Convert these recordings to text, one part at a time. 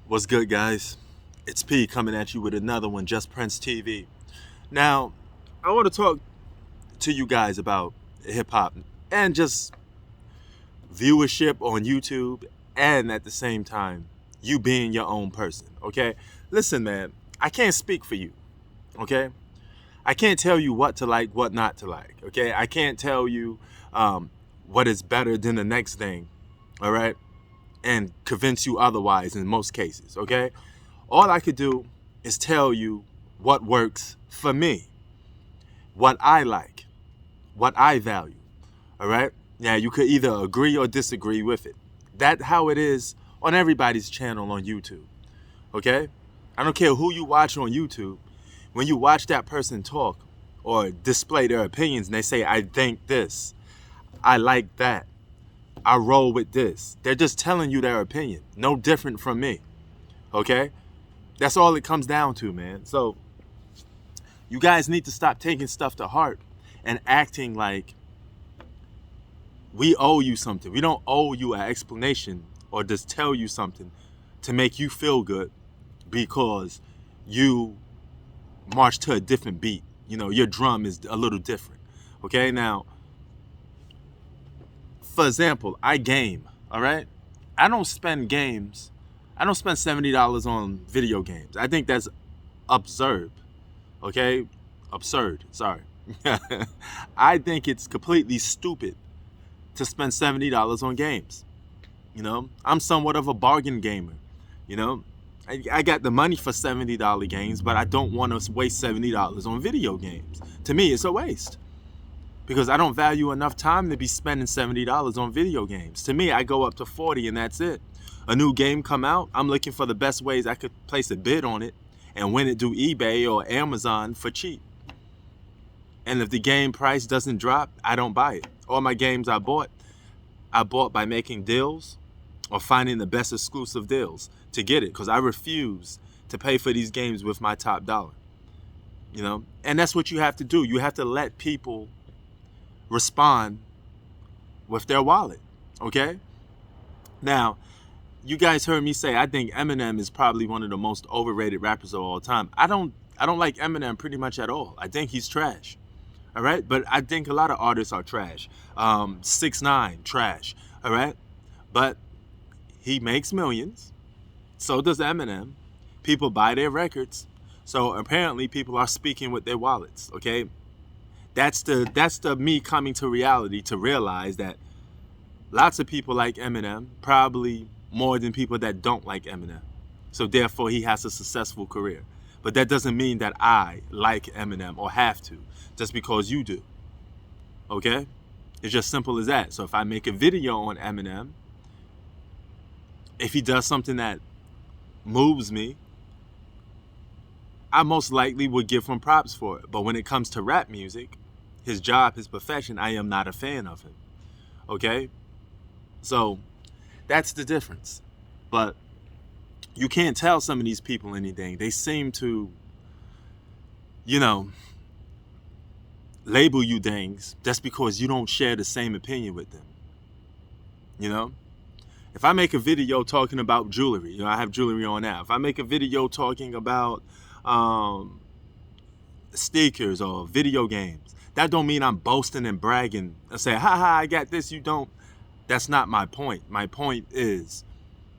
What's good, guys? It's P coming at you with another one, Just Prince TV. Now, I want to talk to you guys about hip hop and just viewership on YouTube, and at the same time, you being your own person, okay? Listen, man, I can't speak for you, okay? I can't tell you what to like, what not to like, okay? I can't tell you what is better than the next thing, all right? And convince you otherwise in most cases, okay? All I could do is tell you what works for me, what I like, what I value. All right? Now, you could either agree or disagree with it. That's how it is on everybody's channel on YouTube. Okay? I don't care who you watch on YouTube. When you watch that person talk or display their opinions and they say, I think this, I like that, I roll with this, they're just telling you their opinion. No different from me. Okay? That's all it comes down to, man. So you guys need to stop taking stuff to heart and acting like we owe you something. We don't owe you an explanation or just tell you something to make you feel good because you march to a different beat. You know, your drum is a little different. Okay, now, for example, I game, all right? I don't spend $70 on video games. I think that's absurd. Okay? Absurd. Sorry. I think it's completely stupid to spend $70 on games. You know, I'm somewhat of a bargain gamer. You know, I got the money for $70 games, but I don't want to waste $70 on video games. To me, it's a waste because I don't value enough time to be spending $70 on video games. To me, I go up to 40 and that's it. A new game come out, I'm looking for the best ways I could place a bid on it and win it through eBay or Amazon for cheap. And if the game price doesn't drop, I don't buy it. All my games I bought by making deals or finding the best exclusive deals to get it because I refuse to pay for these games with my top dollar. You know, and that's what you have to do. You have to let people respond with their wallet, okay? Now, you guys heard me say I think Eminem is probably one of the most overrated rappers of all time. I don't like Eminem pretty much at all. I think he's trash. All right? But I think a lot of artists are trash. 6ix9ine, trash. All right? But he makes millions. So does Eminem. People buy their records. So apparently people are speaking with their wallets, okay? That's the me coming to reality to realize that lots of people like Eminem, probably more than people that don't like Eminem. So therefore he has a successful career. But that doesn't mean that I like Eminem or have to, just because you do. Okay? It's just simple as that. So if I make a video on Eminem, if he does something that moves me, I most likely would give him props for it. But when it comes to rap music, his job, his profession, I am not a fan of him. Okay? So that's the difference. But you can't tell some of these people anything. They seem to, you know, label you things just because you don't share the same opinion with them. You know? If I make a video talking about jewelry, you know, I have jewelry on now. If I make a video talking about stickers or video games, that don't mean I'm boasting and bragging and say, ha ha, I got this, you don't. That's not my point. My point is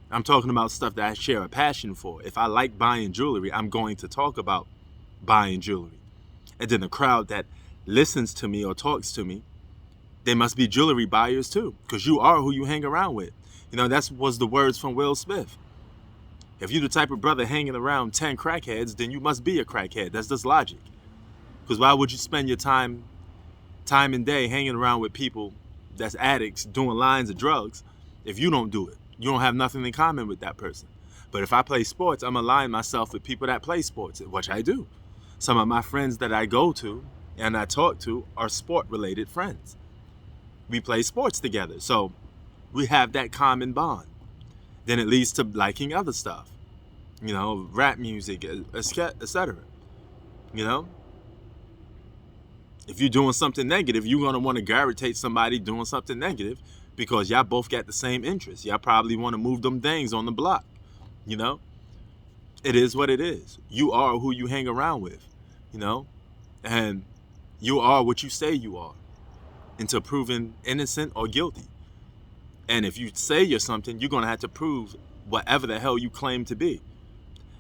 I'm talking about stuff that I share a passion for. If I like buying jewelry, I'm going to talk about buying jewelry. And then the crowd that listens to me or talks to me, they must be jewelry buyers too, because you are who you hang around with. You know, that was the words from Will Smith. If you're the type of brother hanging around 10 crackheads, then you must be a crackhead. That's just logic. Because why would you spend your time and day hanging around with people that's addicts doing lines of drugs if you don't do it? You don't have nothing in common with that person. But if I play sports, I'm aligning myself with people that play sports, which I do. Some of my friends that I go to and I talk to are sport-related friends. We play sports together, so we have that common bond. Then it leads to liking other stuff, you know, rap music, etc. You know? If you're doing something negative, you're going to want to gravitate somebody doing something negative because y'all both got the same interests. Y'all probably want to move them things on the block, you know? It is what it is. You are who you hang around with, you know? And you are what you say you are until proven innocent or guilty. And if you say you're something, you're going to have to prove whatever the hell you claim to be.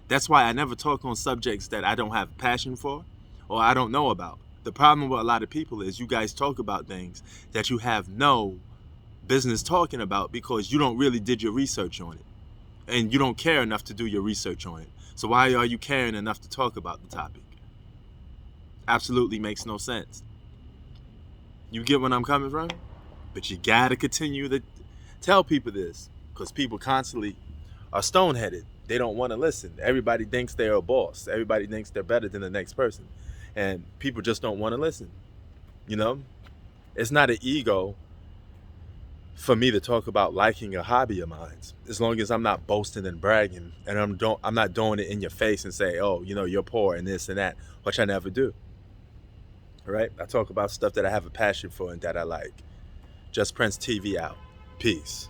That's why I never talk on subjects that I don't have passion for or I don't know about. The problem with a lot of people is you guys talk about things that you have no business talking about because you don't really did your research on it. And you don't care enough to do your research on it. So why are you caring enough to talk about the topic? Absolutely makes no sense. You get where I'm coming from? But you gotta continue to tell people this because people constantly are stone-headed. They don't want to listen. Everybody thinks they're a boss. Everybody thinks they're better than the next person. And people just don't want to listen. You know? It's not an ego for me to talk about liking a hobby of mine, as long as I'm not boasting and bragging, and I'm not doing it in your face and say, oh, you know, you're poor and this and that, which I never do. All right? I talk about stuff that I have a passion for and that I like. Just Prince TV out. Peace.